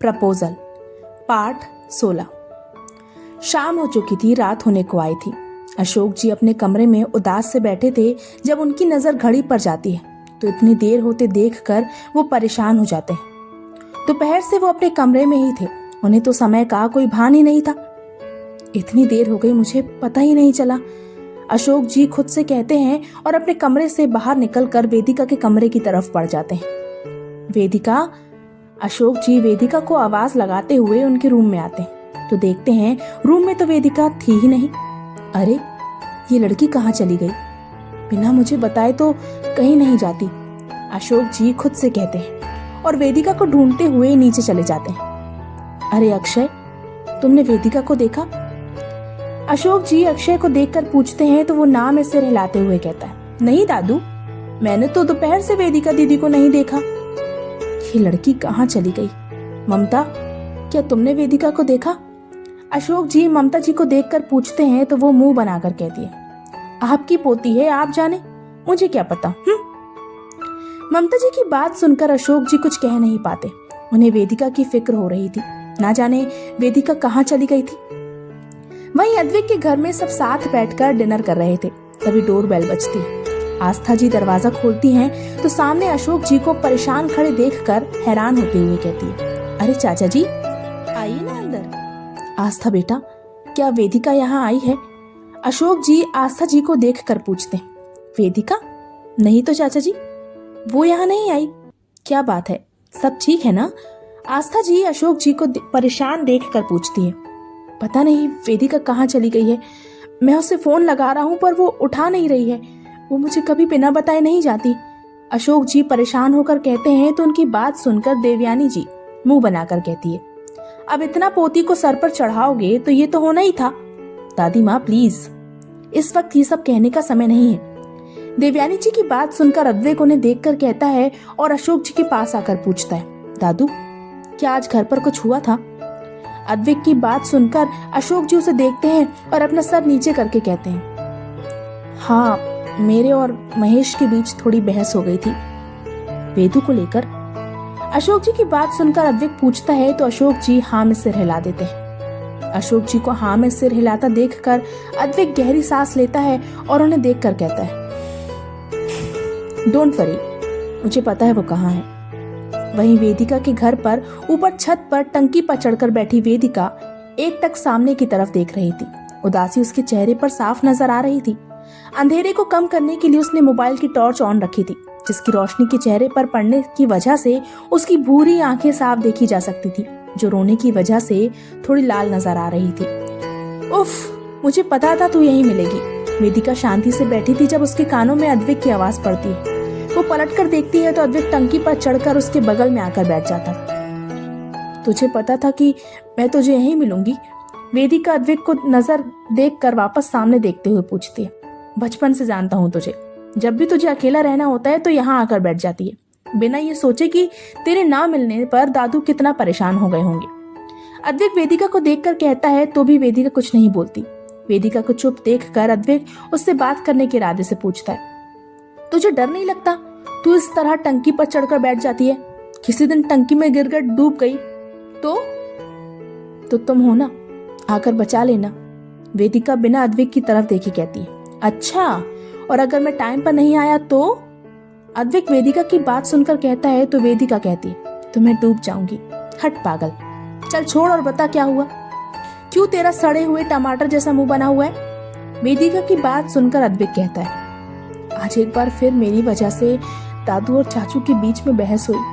Proposal part 16। शाम हो चुकी थी, रात होने को आई थी। अशोक जी अपने कमरे में उदास से बैठे थे जब उनकी नज़र घड़ी पर जाती है तो इतनी देर होते देखकर वो परेशान हो जाते हैं। दोपहर से वो अपने कमरे में ही थे, उन्हें तो समय का कोई भान ही नहीं था। इतनी देर हो गई, मुझे पता ही नहीं चला, अशोक जी खुद से कहते हैं और अपने कमरे से बाहर निकलकर वेदिका के कमरे की तरफ बढ़ जाते हैं। वेदिका। अशोक जी वेदिका को आवाज लगाते हुए उनके रूम में आते हैं तो देखते हैं रूम में तो वेदिका थी ही नहीं। अरे, ये लड़की कहाँ चली गई? बिना मुझे बताए तो कहीं नहीं जाती, अशोक जी खुद से कहते हैं और वेदिका को ढूंढते हुए नीचे चले जाते हैं। अरे अक्षय, तुमने वेदिका को देखा? अशोक जी अक्षय को देखकर पूछते हैं तो वो नाम में सिर हिलाते हुए कहता है, नहीं दादू, मैंने तो दोपहर से वेदिका दीदी को नहीं देखा। ये लड़की कहाँ चली गई? ममता, क्या तुमने वेदिका को देखा? अशोक जी ममता जी को देखकर पूछते हैं तो वो मुंह बनाकर कहती है, आपकी पोती है, आप जाने, मुझे क्या पता। ममता जी की बात सुनकर अशोक जी कुछ कह नहीं पाते। उन्हें वेदिका की फिक्र हो रही थी, ना जाने वेदिका कहाँ चली गई थी। वहीं अद्वैत के घर में सब साथ बैठकर डिनर कर रहे थे, तभी डोरबेल बजती है। आस्था जी दरवाजा खोलती हैं तो सामने अशोक जी को परेशान खड़े देखकर हैरान होते हुए कहती है, अरे चाचा जी, आइए ना अंदर। आस्था बेटा, क्या वेदिका यहाँ आई है? अशोक जी आस्था जी को देखकर पूछते हैं। वेदिका? नहीं तो चाचा जी, वो यहाँ नहीं आई। क्या बात है, सब ठीक है ना? आस्था जी अशोक जी को परेशान देखकर पूछती है। पता नहीं वेदिका कहाँ चली गई है, मैं उसे फोन लगा रहा हूँ पर वो उठा नहीं रही है, वो मुझे कभी बिना बताए नहीं जाती। अशोक जी परेशान होकर कहते हैं तो उनकी बात सुनकर देवयानी जी मुंह बनाकर कहती है, अब इतना पोती को सर पर चढ़ाओगे तो ये तो होना ही था। दादी माँ प्लीज, इस वक्त ये सब कहने का समय नहीं है। देवयानी जी की बात सुनकर अद्वैत उन्हें देखकर कहता है और अशोक जी के पास आकर पूछता है, दादू, क्या आज घर पर कुछ हुआ था? अद्वैत की बात सुनकर अशोक जी उसे देखते हैं और अपना सर नीचे करके कहते हैं, हाँ, मेरे और महेश के बीच थोड़ी बहस हो गई थी वेदू को लेकर। अशोक जी की बात सुनकर अद्वैत पूछता है तो अशोक जी हाँ में सिर हिला देते हैं। अशोक जी को हाँ में सिर हिलाता देखकर अद्वैत गहरी सांस लेता है और उन्हें देखकर कहता है, डोंट वरी, मुझे पता है वो कहाँ है। वहीं वेदिका के घर पर ऊपर छत पर टंकी पर चढ़कर बैठी वेदिका एकटक सामने की तरफ देख रही थी। उदासी उसके चेहरे पर साफ नजर आ रही थी। अंधेरे को कम करने के लिए उसने मोबाइल की टॉर्च ऑन रखी थी, जिसकी रोशनी के चेहरे पर पड़ने की वजह से उसकी भूरी आंखें साफ देखी जा सकती थी, जो रोने की वजह से थोड़ी लाल नजर आ रही थी। उफ, मुझे पता था तू यहीं मिलेगी। वेदिका शांति से बैठी थी जब उसके कानों में अद्वैत की आवाज पड़ती है। वो पलट कर देखती है तो अद्वैत टंकी पर चढ़कर उसके बगल में आकर बैठ जाता। तुझे पता था कि मैं तुझे यहीं मिलूंगी? वेदिका अद्वैत को नजर देखकर वापस सामने देखते हुए पूछती है, बचपन से जानता हूँ तुझे, जब भी तुझे अकेला रहना होता है तो यहाँ आकर बैठ जाती है, बिना ये सोचे कि तेरे ना मिलने पर दादू कितना परेशान हो गए होंगे। अद्वैत वेदिका को देखकर कहता है तो भी वेदिका कुछ नहीं बोलती। वेदिका को चुप देखकर अद्वैत उससे बात करने के इरादे से पूछता है, तुझे डर नहीं लगता? तू इस तरह टंकी पर चढ़कर बैठ जाती है, किसी दिन टंकी में गिरकर डूब गई तो तुम हो ना, आकर बचा लेना। वेदिका बिना अद्वैत की तरफ देखे कहती है, अच्छा, और अगर मैं टाइम पर नहीं आया तो? अद्वैत वेदिका की बात सुनकर कहता है तो वेदिका कहती है, तो मैं डूब जाऊंगी। हट पागल, चल छोड़ और बता क्या हुआ, क्यों तेरा सड़े हुए टमाटर जैसा मुंह बना हुआ है? वेदिका की बात सुनकर अद्वैत कहता है, आज एक बार फिर मेरी वजह से दादू और चाचू के बीच में बहस हुई।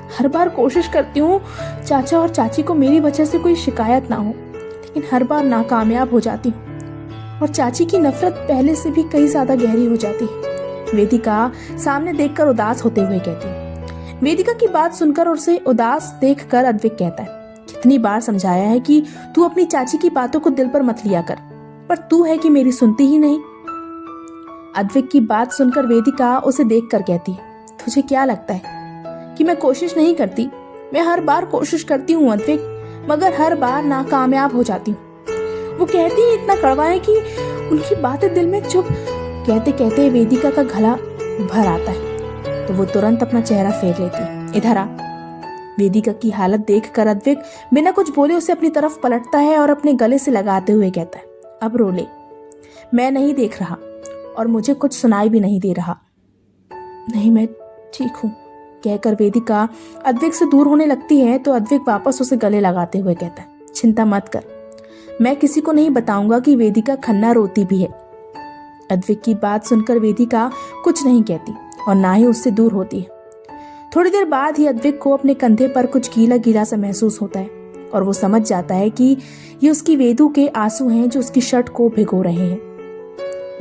हर बार कोशिश करती हूँ चाचा और चाची को मेरी वजह से कोई शिकायत ना हो, लेकिन हर बार नाकामयाब हो जाती हूँ और चाची की नफरत पहले से भी कई ज्यादा गहरी हो जाती है। वेदिका सामने देखकर उदास होते हुए कहती है। वेदिका की बात सुनकर और उसे उदास देखकर अद्वैत कहता है, कितनी बार समझाया है कि तू अपनी चाची की बातों को दिल पर मत लिया कर, पर तू है कि मेरी सुनती ही नहीं। अद्वैत की बात सुनकर वेदिका उसे देखकर कहती है, तुझे क्या लगता है कि मैं कोशिश नहीं करती? मैं हर बार कोशिश करती हूँ अद्वैत, मगर हर बार नाकामयाब हो जाती हूँ। वो कहती है इतना कड़वा है कि उनकी बातें दिल में चुप। कहते कहते वेदिका का गला भर आता है तो वो तुरंत अपना चेहरा फेर लेती है। इधर आ। वेदिका की हालत देखकर अद्विक बिना कुछ बोले उसे अपनी तरफ पलटता है और अपने गले से लगाते हुए कहता है, अब रो ले, मैं नहीं देख रहा और मुझे कुछ सुनाई भी नहीं दे रहा। नहीं, मैं ठीक हूँ, कहकर वेदिका अद्विक से दूर होने लगती है तो अद्विक वापस उसे गले लगाते हुए कहता है, चिंता मत कर, मैं किसी को नहीं बताऊंगा कि वेदिका खन्ना रोती भी है। अद्विक की बात सुनकर वेदिका कुछ नहीं कहती और ना ही उससे दूर होती है। थोड़ी देर बाद ही अद्विक को अपने कंधे पर कुछ गीला गीला सा महसूस होता है और वो समझ जाता है कि ये उसकी वेदू के आंसू हैं जो उसकी शर्ट को भिगो रहे हैं।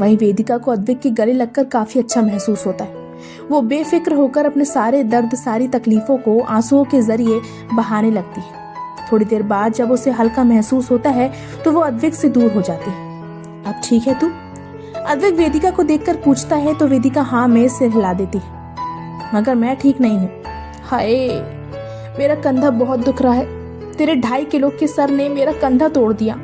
वहीं वेदिका को अद्विक के गले लगकर काफी अच्छा महसूस होता है। वो बेफिक्र होकर अपने सारे दर्द, सारी तकलीफों को आंसुओं के जरिए बहाने लगती है। थोड़ी देर बाद जब उसे हल्का महसूस होता है तो वो अद्विक से दूर हो जाती है। अब ठीक है तू? अद्विक वेदिका को देखकर पूछता है तो वेदिका हाँ में सिर हिला देती है। मगर मैं ठीक नहीं हूँ। हाय, मेरा कंधा बहुत दुख रहा है, तेरे 2.5 किलो के सर ने मेरा कंधा तोड़ दिया।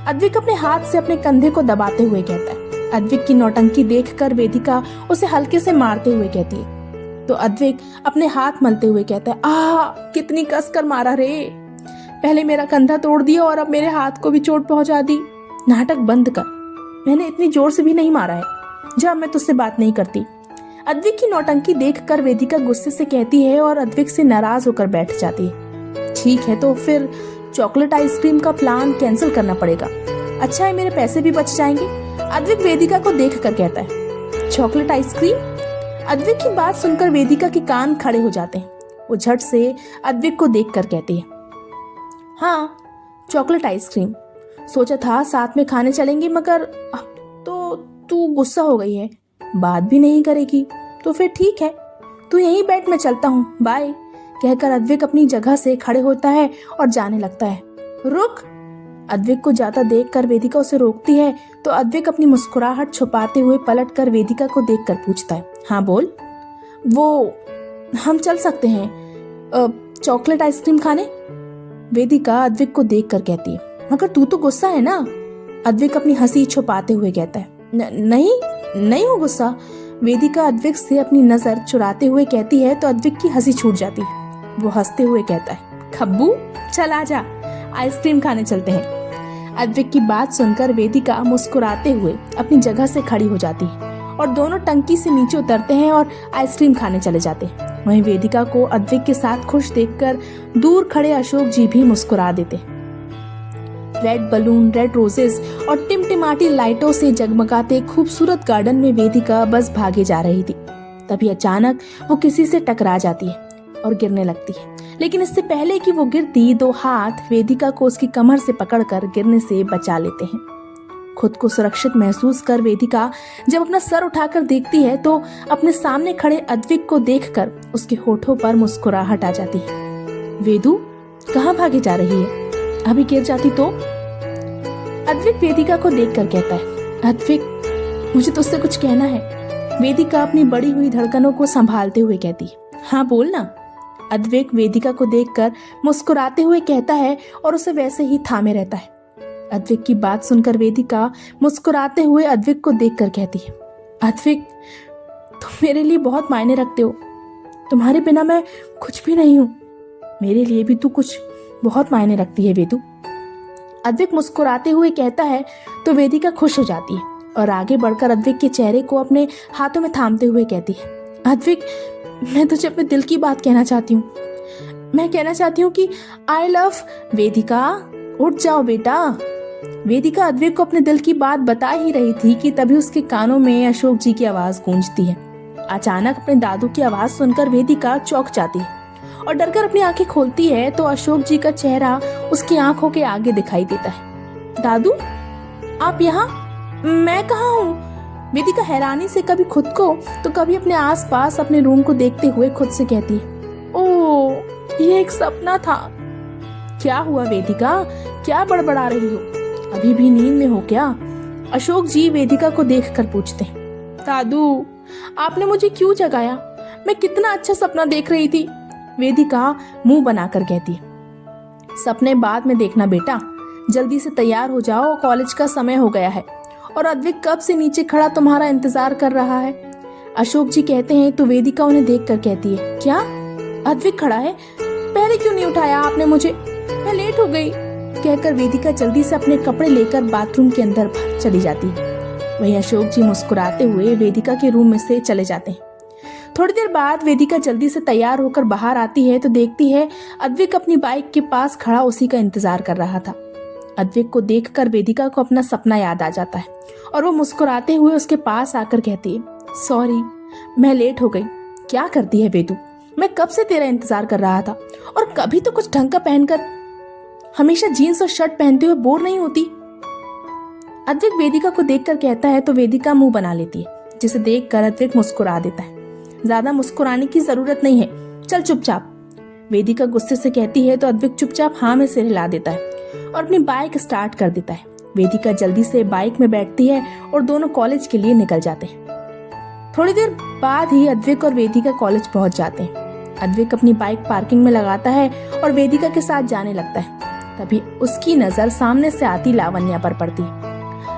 अद्विक अपने हाथ से अपने कंधे को दबाते हुए कहता है। अद्विक की नौटंकी देखकर वेदिका उसे हल्के से मारते हुए कहती है तो अद्विक अपने हाथ मलते हुए कहता है, कितनी कस कर मारा रे, पहले मेरा कंधा तोड़ दिया और अब मेरे हाथ को भी चोट पहुंचा दी। नाटक बंद कर, मैंने इतनी जोर से भी नहीं मारा है, जा, मैं तुझसे बात नहीं करती। अद्विक की नौटंकी देखकर वेदिका गुस्से से कहती है और अद्विक से नाराज होकर बैठ जाती है। ठीक है, तो फिर चॉकलेट आइसक्रीम का प्लान कैंसिल करना पड़ेगा। अच्छा है, मेरे पैसे भी बच जाएंगे, अद्विक वेदिका को देख कर कहता है। Chocolate ice cream? अद्विक की बात सुनकर वेदिका के कान खड़े हो जाते हैं। वो झट से अद्विक को देख कर कहती है, हाँ, चॉकलेट आइसक्रीम सोचा था साथ में खाने चलेंगे, मगर अब तो तू गुस्सा हो गई है, बात भी नहीं करेगी, तो फिर ठीक है, तू यहीं बैठ, मैं चलता हूँ, बाय, कहकर अद्विक अपनी जगह से खड़े होता है और जाने लगता है। रुक! अद्विक को जाता देखकर वेदिका उसे रोकती है तो अद्विक अपनी मुस्कुराहट छुपाते हुए पलटकर वेदिका को देखकर पूछता है, हाँ बोल। वो हम चल सकते हैं चॉकलेट आइसक्रीम खाने? वेदिका अद्विक को देखकर कहती है, मगर तू तो गुस्सा है ना? अद्विक अपनी हंसी छुपाते हुए कहता है, नहीं हूँ गुस्सा। वेदिका अद्विक से अपनी नजर चुराते हुए कहती है तो अद्विक की हंसी छूट जाती है। वो हंसते हुए कहता है, खब्बू चल आजा, आइसक्रीम खाने चलते हैं। अद्विक की बात सुनकर वेदिका मुस्कुराते हुए अपनी जगह से खड़ी हो जाती है और दोनों टंकी से नीचे उतरते हैं और आइसक्रीम खाने चले जाते हैं। वहीं वेदिका को अद्विक के साथ खुश देखकर दूर खड़े अशोक जी भी मुस्कुरा देते। रेड बलून, रेड रोजेस और टिमटिमाटी लाइटों से जगमगाते खूबसूरत गार्डन में वेदिका बस भागे जा रही थी। तभी अचानक वो किसी से टकरा जाती है और गिरने लगती है। लेकिन इससे पहले कि वो गिरती, 2 हाथ वेदिका को उसकी कमर से पकड़कर गिरने से बचा लेते हैं। खुद को सुरक्षित महसूस कर वेदिका जब अपना सर उठाकर देखती है तो अपने सामने खड़े अद्विक को देखकर उसके होठों पर मुस्कुराहट आ जाती है। वेदू, कहाँ भागी जा रही है? अभी गिर जाती तो? अद्विक वेदिका को देखकर कहता है, अद्विक, मुझे तुझसे कुछ कहना है। वेदिका अपनी बढ़ी हुई धड़कनों को संभालते हुए कहती है, हाँ बोल ना। अद्विक वेदिका को देखकर मुस्कुराते हुए कहता है और उसे वैसे ही थामे रहता है। अद्विक की बात सुनकर वेदिका मुस्कुराते हुए अद्विक को देखकर कहती है, अद्विक, तुम मेरे लिए बहुत मायने रखते हो, तुम्हारे बिना मैं कुछ भी नहीं हूँ। मेरे लिए भी तू कुछ बहुत मायने रखती है वेदू। अद्विक मुस्कुराते हुए कहता है तो वेदिका खुश हो जाती है और आगे बढ़कर अद्विक के चेहरे को अपने हाथों में थामते हुए कहती है, अद्विक, मैं तुझे अपने दिल की बात कहना चाहती हूँ। मैं कहना चाहती हूँ कि आई लव। वेदिका, उठ जाओ बेटा। वेदिका अद्विक को अपने दिल की बात बता ही रही थी कि तभी उसके कानों में अशोक जी की आवाज गूंजती है। अचानक अपने दादू की आवाज सुनकर वेदिका चौंक जाती है और डरकर अपनी आंखें खोलती है तो अशोक जी का चेहरा उसकी आंखों के आगे दिखाई देता है। दादू, आप यहाँ? मैं कहाँ हूँ? वेदिका हैरानी से कभी खुद को तो कभी अपने आसपास अपने रूम को देखते हुए खुद से कहती है, ओह, ये एक सपना था। क्या हुआ वेदिका, क्या बड़बड़ा रही हो? अभी भी नींद में हो क्या? अशोक जी वेदिका को देखकर पूछते हैं। दादू, आपने मुझे क्यों जगाया? मैं कितना अच्छा सपना देख रही थी। वेदिका मुंह बनाकर कहती है, सपने बाद में देखना बेटा, जल्दी से तैयार हो जाओ, कॉलेज का समय हो गया है और अद्विक कब से नीचे खड़ा तुम्हारा इंतजार कर रहा है। अशोक जी कहते हैं तो वेदिका उन्हें देखकर कहती है, क्या अद्विक खड़ा है? पहले क्यों नहीं उठाया आपने मुझे, मैं लेट हो गई, कहकर वेदिका जल्दी से अपने कपड़े लेकर बाथरूम के अंदर चली जाती है। वहीं अशोक जी मुस्कुराते हुए वेदिका के रूम में से चले जाते हैं। थोड़ी देर बाद वेदिका जल्दी से तैयार होकर बाहर आती है तो देखती है अद्विक अपनी बाइक के पास खड़ा उसी का इंतजार कर रहा था। अद्विक को देखकर वेदिका को अपना सपना याद आ जाता है और वो मुस्कुराते हुए उसके पास आकर कहती है, सॉरी मैं लेट हो गई। क्या करती है वेदू, मैं कब से तेरा इंतजार कर रहा था और कभी तो कुछ ढंग का पहनकर, हमेशा जीन्स और शर्ट पहनते हुए बोर नहीं होती। अद्विक वेदिका को देखकर कहता है तो वेदिका मुंह बना लेती है, जिसे देखकर अद्विक मुस्कुरा देता है। ज्यादा मुस्कुराने की जरूरत नहीं है, चल चुपचाप, वेदिका गुस्से से कहती है तो अद्विक चुपचाप हाँ में सिर हिला देता है और अपनी बाइक स्टार्ट कर देता है। वेदिका जल्दी से बाइक में बैठती है और दोनों कॉलेज के लिए निकल जाते हैं। थोड़ी देर बाद ही अद्विक और वेदिका कॉलेज पहुंच जाते हैं। अद्विक अपनी बाइक पार्किंग में लगाता है और वेदिका के साथ जाने लगता है। तभी उसकी नजर सामने से आती लावण्या पर पड़ती है।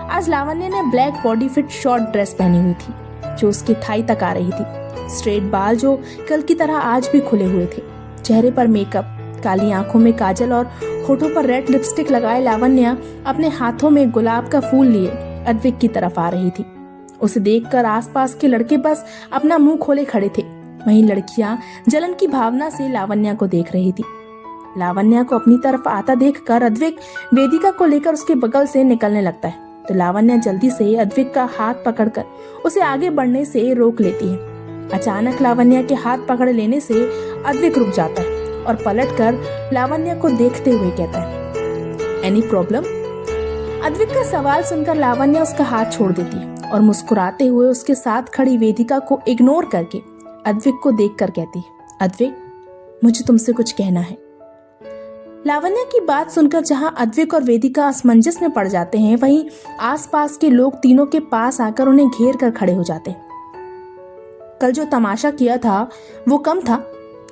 आज लावण्या ने black body fit short dress पहनी हुई थी जो उसकी थाई तक आ रही थी। स्ट्रेट बाल जो कल की तरह आज भी खुले हुए थे, चेहरे पर मेकअप, काली आंखों में काजल और होठों पर रेड लिपस्टिक लगाए लावण्या अपने हाथों में गुलाब का फूल लिए अद्विक की तरफ आ रही थी। उसे देखकर आसपास के लड़के बस अपना मुंह खोले खड़े थे। वहीं लड़कियां जलन की भावना से लावण्या को देख रही थी। लावण्या को अपनी तरफ आता देखकर अद्विक वेदिका को लेकर उसके बगल से निकलने लगता है तो लावण्या जल्दी से अद्विक का हाथ पकड़कर उसे आगे बढ़ने से रोक लेती है। अचानक लावण्या के हाथ पकड़ लेने से अद्विक रुक जाता है और पलटकर लावण्या को देखते हुए कहता है, एनी प्रॉब्लम? अद्विक का सवाल सुनकर लावण्या उसका हाथ छोड़ देती है और मुस्कुराते हुए उसके साथ खड़ी वेदिका को इग्नोर करके अद्विक को देखकर कहती है, अद्विक मुझे तुमसे कुछ कहना है। लावण्या की बात सुनकर जहां अद्विक और वेदिका असमंजस में पड़ जाते हैं, वहीं आसपास के लोग तीनों के पास आकर उन्हें घेर कर खड़े हो जाते हैं। कल जो तमाशा किया था वो कम था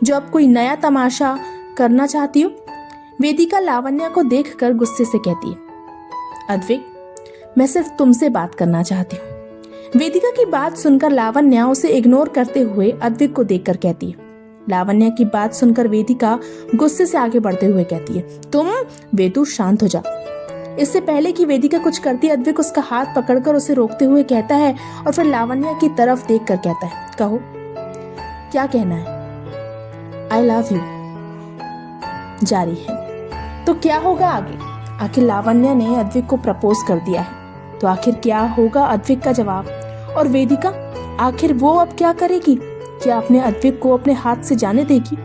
जो अब कोई नया तमाशा करना चाहती हो? वेदिका लावण्या को देखकर गुस्से से कहती है, अद्विक मैं सिर्फ तुमसे बात करना चाहती हूँ। वेदिका की बात सुनकर लावण्या उसे इग्नोर करते हुए अद्विक को देखकर कहती है। लावण्या की बात सुनकर वेदिका गुस्से से आगे बढ़ते हुए कहती है, तुम वेदू शांत हो जा। इससे पहले कि वेदिका कुछ करती अद्विक उसका हाथ पकड़कर उसे रोकते हुए कहता है और फिर लावण्या की तरफ देखकर कहता है, कहो क्या कहना है? I love you. जारी है तो क्या होगा आगे? आखिर लावण्या ने अद्विक को प्रपोज कर दिया है तो आखिर क्या होगा अद्विक का जवाब? और वेदिका आखिर वो अब क्या करेगी? क्या अपने अद्विक को अपने हाथ से जाने देगी?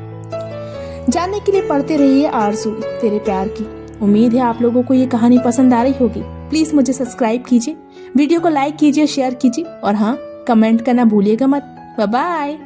जानने के लिए पढ़ते रहिए आरज़ू तेरे प्यार की। उम्मीद है आप लोगों को ये कहानी पसंद आ रही होगी। प्लीज मुझे सब्सक्राइब कीजिए, वीडियो को लाइक कीजिए, शेयर कीजिए और हाँ, कमेंट करना भूलिएगा मत। Bye bye.